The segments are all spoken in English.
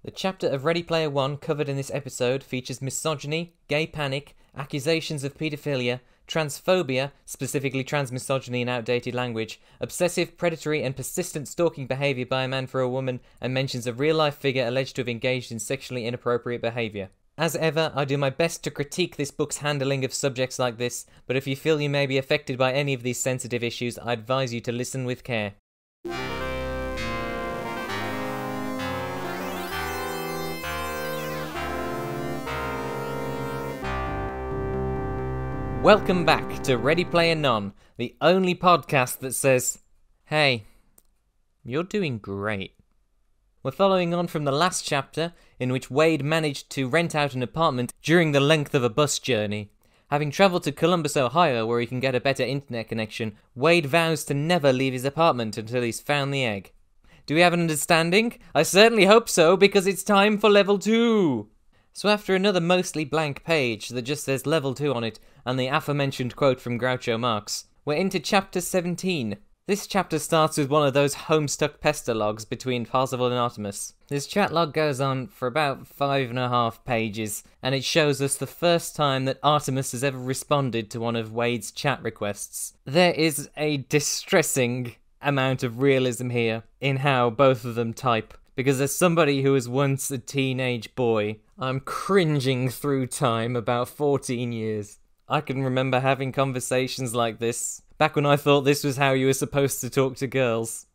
The chapter of Ready Player One covered in this episode features misogyny, gay panic, accusations of paedophilia, transphobia, specifically transmisogyny and outdated language, obsessive, predatory and persistent stalking behaviour by a man for a woman, and mentions a real-life figure alleged to have engaged in sexually inappropriate behaviour. As ever, I do my best to critique this book's handling of subjects like this, but if you feel you may be affected by any of these sensitive issues, I advise you to listen with care. Welcome back to Ready Player None, the only podcast that says, hey, you're doing great. We're following on from the last chapter, in which Wade managed to rent out an apartment during the length of a bus journey. Having travelled to Columbus, Ohio, where he can get a better internet connection, Wade vows to never leave his apartment until he's found the egg. Do we have an understanding? I certainly hope so, because it's time for Level 2! So after another mostly blank page that just says Level 2 on it, and the aforementioned quote from Groucho Marx, we're into Chapter 17. This chapter starts with one of those homestuck pestalogs between Parzival and Artemis. This chat log goes on for about 5.5 pages, and it shows us the first time that Artemis has ever responded to one of Wade's chat requests. There is a distressing amount of realism here in how both of them type, because as somebody who was once a teenage boy, I'm cringing through time about 14 years. I can remember having conversations like this, back when I thought this was how you were supposed to talk to girls.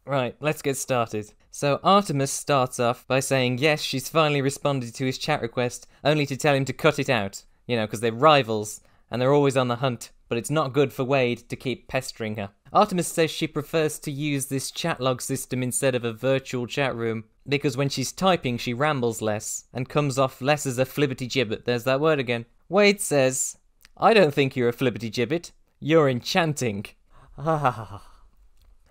Right, let's get started. So Artemis starts off by saying yes, she's finally responded to his chat request, only to tell him to cut it out. You know, because they're rivals, and they're always on the hunt, but it's not good for Wade to keep pestering her. Artemis says she prefers to use this chat log system instead of a virtual chat room, because when she's typing she rambles less, and comes off less as a flibbity-gibbet. There's that word again. Wade says, I don't think you're a flibbity-gibbet. You're enchanting.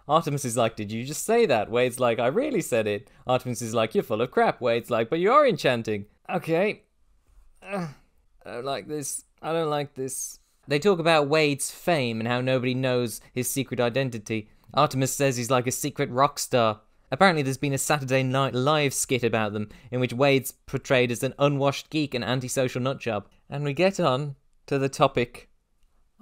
Artemis is like, did you just say that? Wade's like, I really said it. Artemis is like, you're full of crap. Wade's like, but you are enchanting. Okay. I don't like this. I don't like this. They talk about Wade's fame and how nobody knows his secret identity. Artemis says he's like a secret rock star. Apparently there's been a Saturday Night Live skit about them, in which Wade's portrayed as an unwashed geek and antisocial nutjob. And we get on to the topic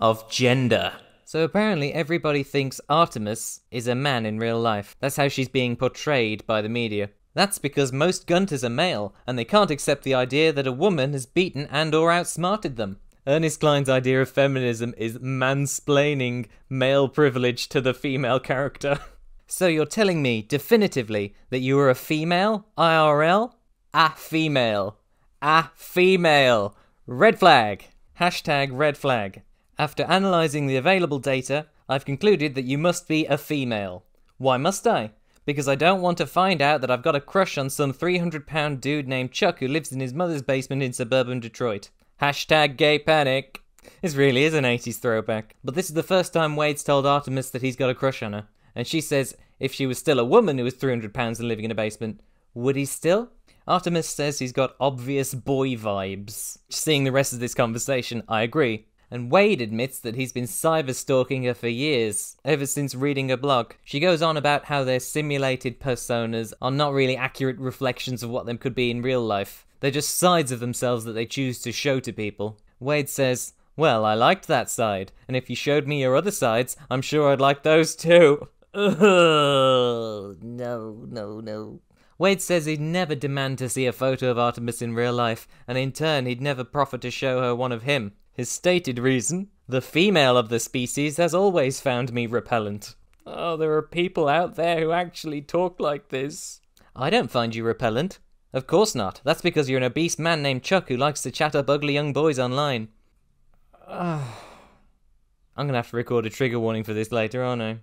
of gender. So apparently everybody thinks Artemis is a man in real life. That's how she's being portrayed by the media. That's because most gunters are male, and they can't accept the idea that a woman has beaten and or outsmarted them. Ernest Cline's idea of feminism is mansplaining male privilege to the female character. So you're telling me, definitively, that you were a female? IRL? A female. A female. Red flag. Hashtag red flag. After analysing the available data, I've concluded that you must be a female. Why must I? Because I don't want to find out that I've got a crush on some 300-pound dude named Chuck who lives in his mother's basement in suburban Detroit. Hashtag gay panic. This really is an 80s throwback. But this is the first time Wade's told Artemis that he's got a crush on her. And she says if she was still a woman who was 300 pounds and living in a basement, would he still? Artemis says he's got obvious boy vibes. Seeing the rest of this conversation, I agree. And Wade admits that he's been cyber-stalking her for years, ever since reading her blog. She goes on about how their simulated personas are not really accurate reflections of what them could be in real life. They're just sides of themselves that they choose to show to people. Wade says, well, I liked that side, and if you showed me your other sides, I'm sure I'd like those too. Ugh, no. Wade says he'd never demand to see a photo of Artemis in real life, and in turn he'd never proffer to show her one of him. His stated reason, the female of the species has always found me repellent. Oh, there are people out there who actually talk like this. I don't find you repellent. Of course not. That's because you're an obese man named Chuck who likes to chat up ugly young boys online. I'm gonna have to record a trigger warning for this later, aren't I?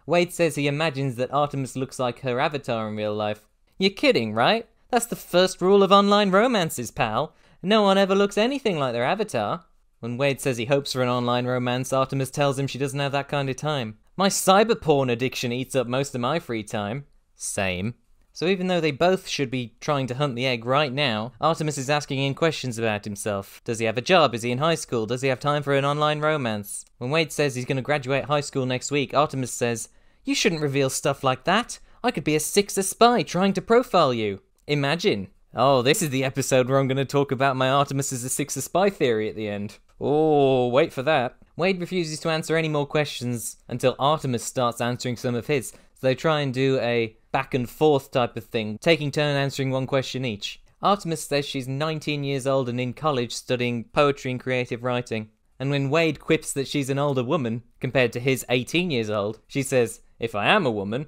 Wade says he imagines that Artemis looks like her avatar in real life. You're kidding, right? That's the first rule of online romances, pal. No one ever looks anything like their avatar. When Wade says he hopes for an online romance, Artemis tells him she doesn't have that kind of time. My cyber porn addiction eats up most of my free time. Same. So even though they both should be trying to hunt the egg right now, Artemis is asking him questions about himself. Does he have a job? Is he in high school? Does he have time for an online romance? When Wade says he's going to graduate high school next week, Artemis says, you shouldn't reveal stuff like that. I could be a Sixer spy trying to profile you. Imagine. Oh, this is the episode where I'm going to talk about my Artemis as a Sixer spy theory at the end. Oh, wait for that. Wade refuses to answer any more questions until Artemis starts answering some of his. So they try and do a back and forth type of thing, taking turn answering one question each. Artemis says she's 19 years old and in college studying poetry and creative writing. And when Wade quips that she's an older woman, compared to his 18 years old, she says, "If I am a woman."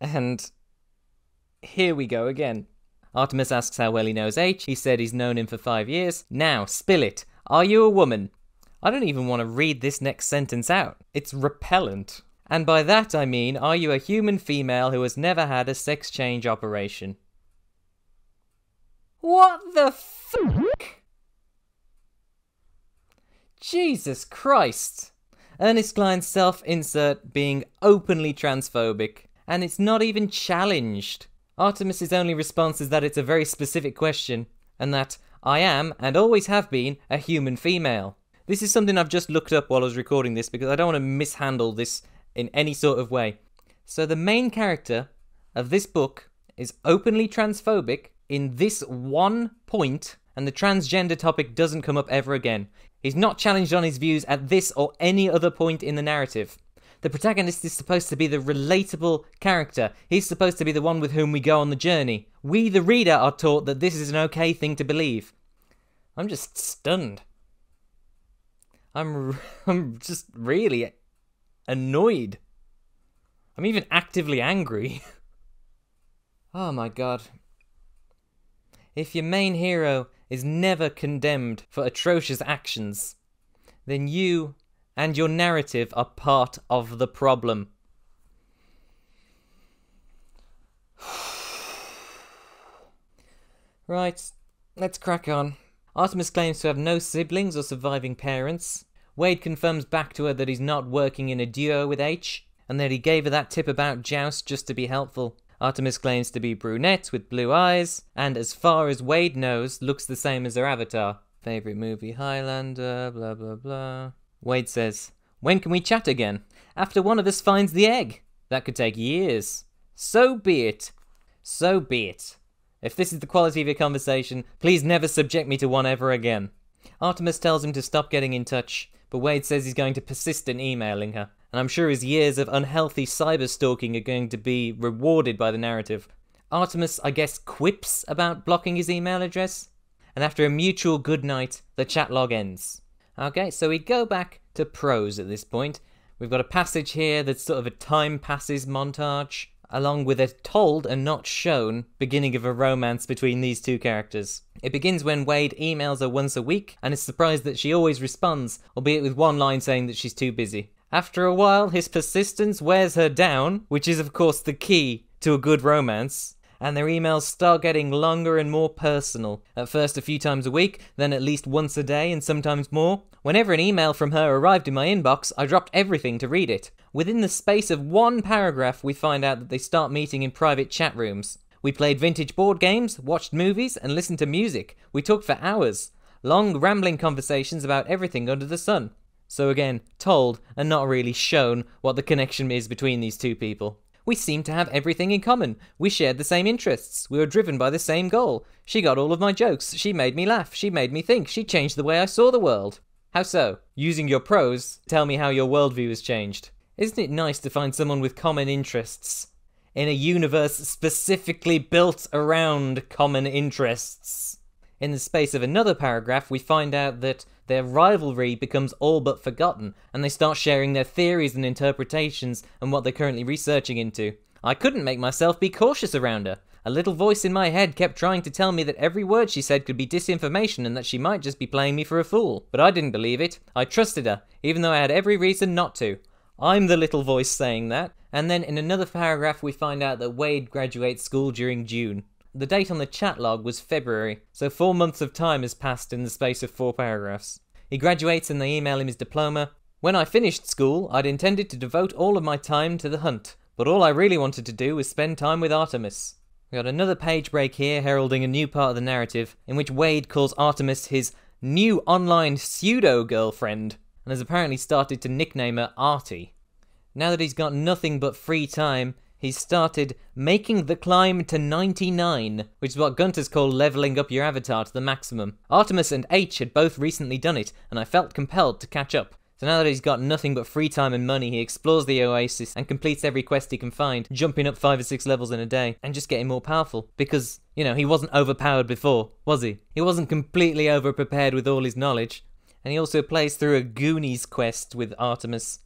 And here we go again. Artemis asks how well he knows H. He said he's known him for 5 years. Now, spill it. Are you a woman? I don't even want to read this next sentence out. It's repellent. And by that I mean, are you a human female who has never had a sex change operation? What the fuck? Jesus Christ. Ernest Cline's self-insert being openly transphobic, and it's not even challenged. Artemis's only response is that it's a very specific question, and that I am, and always have been, a human female. This is something I've just looked up while I was recording this because I don't want to mishandle this in any sort of way. So the main character of this book is openly transphobic in this one point, and the transgender topic doesn't come up ever again. He's not challenged on his views at this or any other point in the narrative. The protagonist is supposed to be the relatable character. He's supposed to be the one with whom we go on the journey. We, the reader, are taught that this is an okay thing to believe. I'm just stunned. I'm just really annoyed. I'm even actively angry. Oh my god. If your main hero is never condemned for atrocious actions, then you and your narrative are part of the problem. Right, let's crack on. Artemis claims to have no siblings or surviving parents. Wade confirms back to her that he's not working in a duo with H, and that he gave her that tip about Joust just to be helpful. Artemis claims to be brunette with blue eyes, and as far as Wade knows, looks the same as her avatar. Favourite movie, Highlander, blah blah blah. Wade says, "When can we chat again? After one of us finds the egg. That could take years. So be it. So be it. If this is the quality of your conversation, please never subject me to one ever again." Artemis tells him to stop getting in touch, but Wade says he's going to persist in emailing her, and I'm sure his years of unhealthy cyber-stalking are going to be rewarded by the narrative. Artemis, I guess, quips about blocking his email address, and after a mutual goodnight, the chat log ends. Okay, so we go back to prose at this point. We've got a passage here that's sort of a time passes montage, along with a told and not shown beginning of a romance between these two characters. It begins when Wade emails her once a week and is surprised that she always responds, albeit with one line saying that she's too busy. After a while, his persistence wears her down, which is of course the key to a good romance, and their emails start getting longer and more personal. At first a few times a week, then at least once a day and sometimes more. Whenever an email from her arrived in my inbox, I dropped everything to read it. Within the space of one paragraph, we find out that they start meeting in private chat rooms. We played vintage board games, watched movies, and listened to music. We talked for hours. Long, rambling conversations about everything under the sun. So again, told and not really shown what the connection is between these two people. We seemed to have everything in common. We shared the same interests. We were driven by the same goal. She got all of my jokes. She made me laugh. She made me think. She changed the way I saw the world. How so? Using your prose, tell me how your worldview has changed. Isn't it nice to find someone with common interests in a universe specifically built around common interests? In the space of another paragraph, we find out that their rivalry becomes all but forgotten, and they start sharing their theories and interpretations and what they're currently researching into. I couldn't make myself be cautious around her. A little voice in my head kept trying to tell me that every word she said could be disinformation and that she might just be playing me for a fool. But I didn't believe it. I trusted her, even though I had every reason not to. I'm the little voice saying that. And then in another paragraph we find out that Wade graduates school during June. The date on the chat log was February, so 4 months of time has passed in the space of 4 paragraphs. He graduates and they email him his diploma. When I finished school, I'd intended to devote all of my time to the hunt, but all I really wanted to do was spend time with Artemis. We got another page break here heralding a new part of the narrative, in which Wade calls Artemis his new online pseudo-girlfriend, and has apparently started to nickname her Artie. Now that he's got nothing but free time, he started making the climb to 99, which is what Gunter's call leveling up your avatar to the maximum. Artemis and H had both recently done it, and I felt compelled to catch up. So now that he's got nothing but free time and money, he explores the Oasis and completes every quest he can find, jumping up 5 or 6 levels in a day, and just getting more powerful. Because, you know, he wasn't overpowered before, was he? He wasn't completely overprepared with all his knowledge. And he also plays through a Goonies quest with Artemis.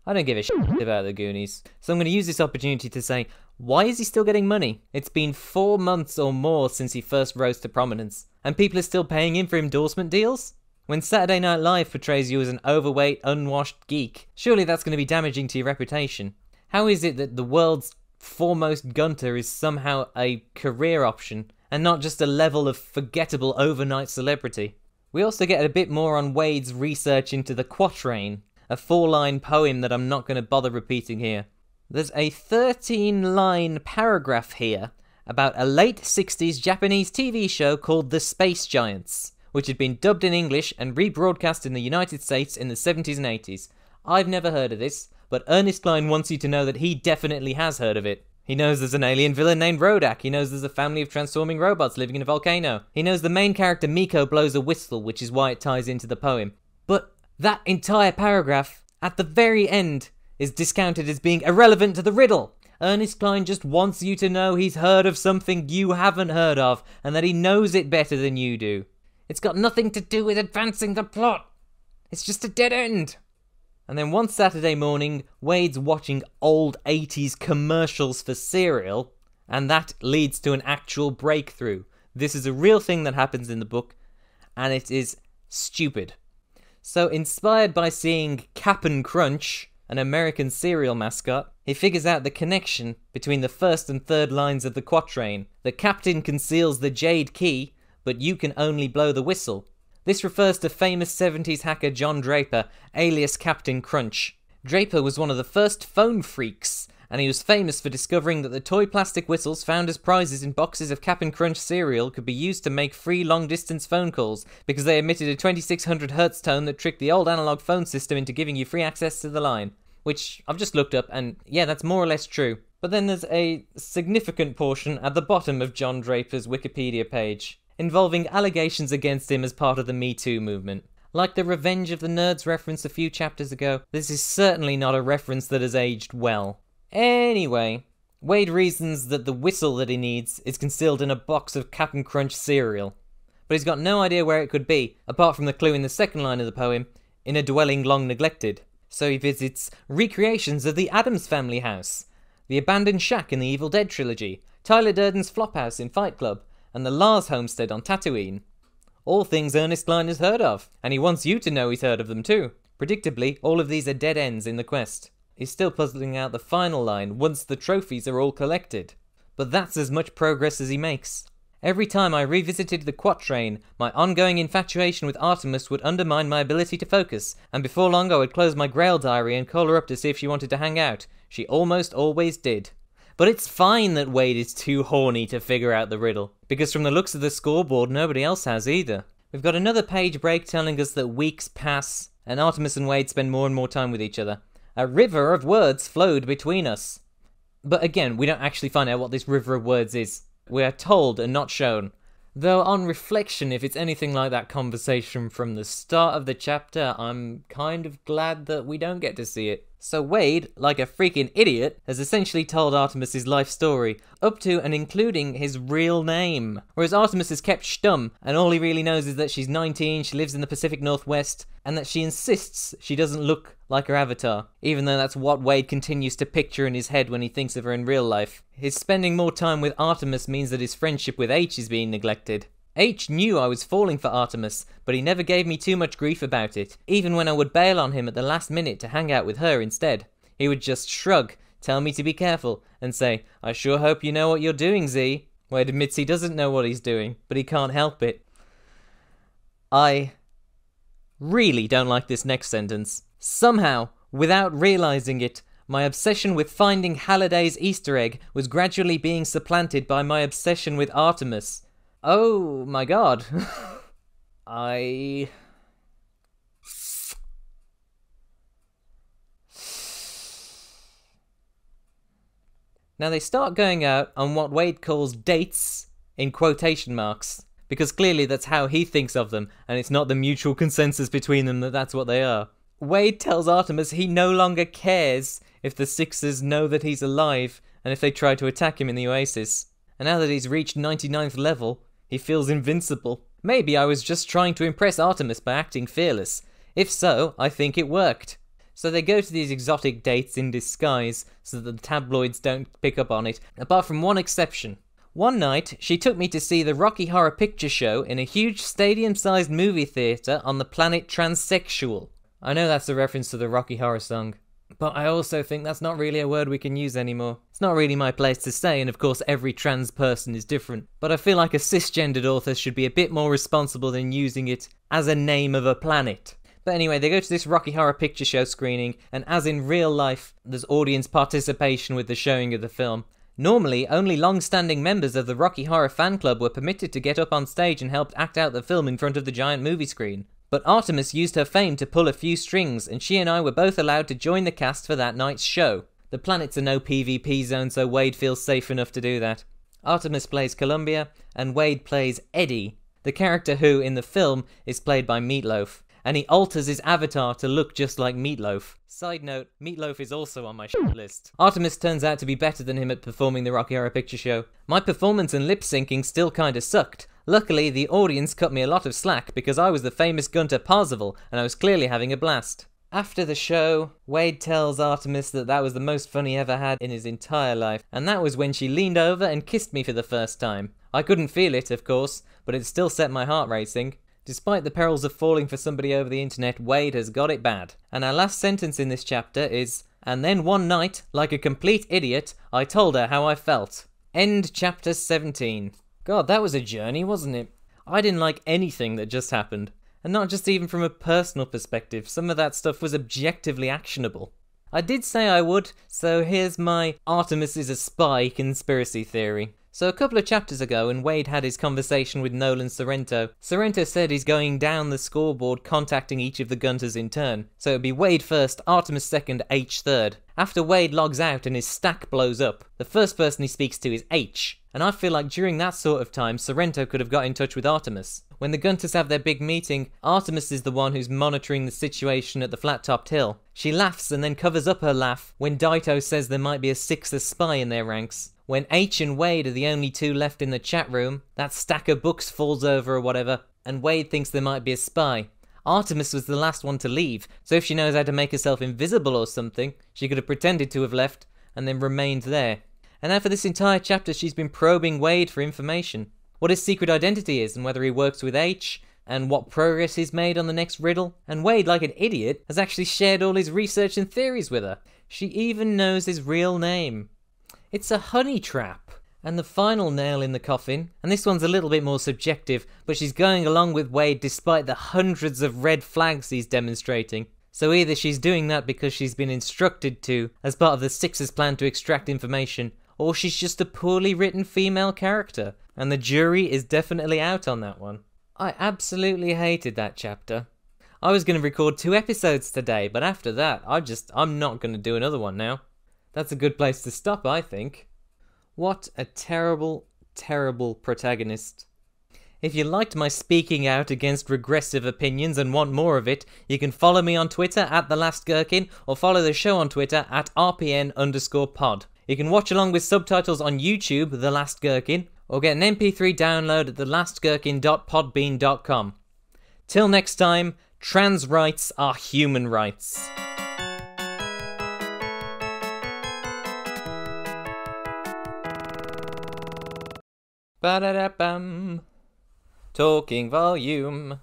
I don't give a shit about the Goonies. So I'm going to use this opportunity to say, why is he still getting money? It's been 4 months or more since he first rose to prominence, and people are still paying him for endorsement deals? When Saturday Night Live portrays you as an overweight, unwashed geek, surely that's going to be damaging to your reputation. How is it that the world's foremost Gunter is somehow a career option, and not just a level of forgettable overnight celebrity? We also get a bit more on Wade's research into the Quatrain, a 4-line poem that I'm not going to bother repeating here. There's a 13-line paragraph here about a late 60s Japanese TV show called The Space Giants, which had been dubbed in English and rebroadcast in the United States in the 70s and 80s. I've never heard of this, but Ernest Cline wants you to know that he definitely has heard of it. He knows there's an alien villain named Rodak. He knows there's a family of transforming robots living in a volcano. He knows the main character Miko blows a whistle, which is why it ties into the poem. But that entire paragraph, at the very end, is discounted as being irrelevant to the riddle. Ernest Cline just wants you to know he's heard of something you haven't heard of, and that he knows it better than you do. It's got nothing to do with advancing the plot. It's just a dead end. And then one Saturday morning, Wade's watching old 80s commercials for cereal, and that leads to an actual breakthrough. This is a real thing that happens in the book, and it is stupid. So, inspired by seeing Cap'n Crunch, an American cereal mascot, he figures out the connection between the first and third lines of the quatrain. The captain conceals the jade key, but you can only blow the whistle. This refers to famous 70s hacker John Draper, alias Captain Crunch. Draper was one of the first phone freaks, and he was famous for discovering that the toy plastic whistles found as prizes in boxes of Cap'n Crunch cereal could be used to make free long-distance phone calls, because they emitted a 2600 Hz tone that tricked the old analog phone system into giving you free access to the line. Which I've just looked up, and yeah, that's more or less true. But then there's a significant portion at the bottom of John Draper's Wikipedia page, involving allegations against him as part of the Me Too movement. Like the Revenge of the Nerds reference a few chapters ago, this is certainly not a reference that has aged well. Anyway, Wade reasons that the whistle that he needs is concealed in a box of Cap'n Crunch cereal, but he's got no idea where it could be, apart from the clue in the second line of the poem, in a dwelling long neglected. So he visits recreations of the Addams Family house, the abandoned shack in the Evil Dead trilogy, Tyler Durden's flophouse in Fight Club, and the Lars homestead on Tatooine. All things Ernest Cline has heard of, and he wants you to know he's heard of them too. Predictably, all of these are dead ends in the quest. He's still puzzling out the final line once the trophies are all collected. But that's as much progress as he makes. Every time I revisited the quatrain, my ongoing infatuation with Artemis would undermine my ability to focus, and before long I would close my Grail diary and call her up to see if she wanted to hang out. She almost always did. But it's fine that Wade is too horny to figure out the riddle, because from the looks of the scoreboard, nobody else has either. We've got another page break telling us that weeks pass, and Artemis and Wade spend more and more time with each other. A river of words flowed between us. But again, we don't actually find out what this river of words is. We are told and not shown. Though on reflection, if it's anything like that conversation from the start of the chapter, I'm kind of glad that we don't get to see it. So Wade, like a freaking idiot, has essentially told Artemis his life story, up to and including his real name. Whereas Artemis is kept stum, and all he really knows is that she's 19, she lives in the Pacific Northwest, and that she insists she doesn't look like her avatar, even though that's what Wade continues to picture in his head when he thinks of her in real life. His spending more time with Artemis means that his friendship with H is being neglected. H knew I was falling for Artemis, but he never gave me too much grief about it, even when I would bail on him at the last minute to hang out with her instead. He would just shrug, tell me to be careful, and say, "I sure hope you know what you're doing, Z." Wade admits he doesn't know what he's doing, but he can't help it. I really don't like this next sentence. Somehow, without realizing it, my obsession with finding Halliday's Easter egg was gradually being supplanted by my obsession with Artemis. Oh my god. Now they start going out on what Wade calls dates, in quotation marks, because clearly that's how he thinks of them, and it's not the mutual consensus between them that that's what they are. Wade tells Artemis he no longer cares if the Sixers know that he's alive and if they try to attack him in the Oasis. And now that he's reached 99th level, he feels invincible. Maybe I was just trying to impress Artemis by acting fearless. If so, I think it worked. So they go to these exotic dates in disguise so that the tabloids don't pick up on it, apart from one exception. One night, she took me to see the Rocky Horror Picture Show in a huge stadium-sized movie theatre on the planet Transsexual. I know that's a reference to the Rocky Horror song, but I also think that's not really a word we can use anymore. It's not really my place to say, and of course every trans person is different, but I feel like a cisgendered author should be a bit more responsible than using it as a name of a planet. But anyway, they go to this Rocky Horror Picture Show screening, and as in real life, there's audience participation with the showing of the film. Normally, only long-standing members of the Rocky Horror fan club were permitted to get up on stage and help act out the film in front of the giant movie screen. But Artemis used her fame to pull a few strings, and she and I were both allowed to join the cast for that night's show. The planet's a no PvP zone, so Wade feels safe enough to do that. Artemis plays Columbia, and Wade plays Eddie, the character who, in the film, is played by Meatloaf. And he alters his avatar to look just like Meatloaf. Side note, Meatloaf is also on my shit list. Artemis turns out to be better than him at performing the Rocky Horror Picture Show. My performance and lip syncing still kinda sucked. Luckily, the audience cut me a lot of slack because I was the famous Gunter Parzival and I was clearly having a blast. After the show, Wade tells Artemis that was the most fun he ever had in his entire life, and that was when she leaned over and kissed me for the first time. I couldn't feel it, of course, but it still set my heart racing. Despite the perils of falling for somebody over the internet, Wade has got it bad. And our last sentence in this chapter is, "And then one night, like a complete idiot, I told her how I felt." End chapter 17. God, that was a journey, wasn't it? I didn't like anything that just happened. And not just even from a personal perspective, some of that stuff was objectively actionable. I did say I would, so here's my Artemis is a spy conspiracy theory. So a couple of chapters ago, when Wade had his conversation with Nolan Sorrento, Sorrento said he's going down the scoreboard contacting each of the Gunters in turn. So it'd be Wade first, Artemis second, H third. After Wade logs out and his stack blows up, the first person he speaks to is H. And I feel like during that sort of time, Sorrento could have got in touch with Artemis. When the Gunters have their big meeting, Artemis is the one who's monitoring the situation at the flat-topped hill. She laughs and then covers up her laugh when Daito says there might be a Sixer spy in their ranks. When H and Wade are the only two left in the chat room, that stack of books falls over or whatever, and Wade thinks there might be a spy. Artemis was the last one to leave, so if she knows how to make herself invisible or something, she could have pretended to have left and then remained there. And now for this entire chapter she's been probing Wade for information. What his secret identity is and whether he works with H, and what progress he's made on the next riddle. And Wade, like an idiot, has actually shared all his research and theories with her. She even knows his real name. It's a honey trap. And the final nail in the coffin, and this one's a little bit more subjective, but she's going along with Wade despite the hundreds of red flags he's demonstrating. So either she's doing that because she's been instructed to, as part of the Sixers' plan to extract information, or she's just a poorly written female character, and the jury is definitely out on that one. I absolutely hated that chapter. I was going to record 2 episodes today, but after that, I'm not going to do another one now. That's a good place to stop, I think. What a terrible, terrible protagonist. If you liked my speaking out against regressive opinions and want more of it, you can follow me on Twitter at @TheLastGherkin, or follow the show on Twitter at @RPN_pod. You can watch along with subtitles on YouTube, The Last Gherkin, or get an MP3 download at thelastgherkin.podbean.com. Till next time, trans rights are human rights. Ba-da-da-bam. Talking volume.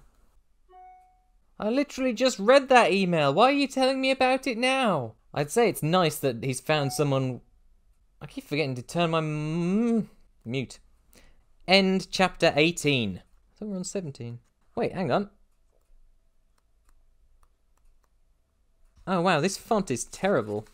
I literally just read that email. Why are you telling me about it now? I'd say it's nice that he's found someone... I keep forgetting to turn my mute. End chapter 18. I thought we were on 17. Wait, hang on. Oh wow, this font is terrible.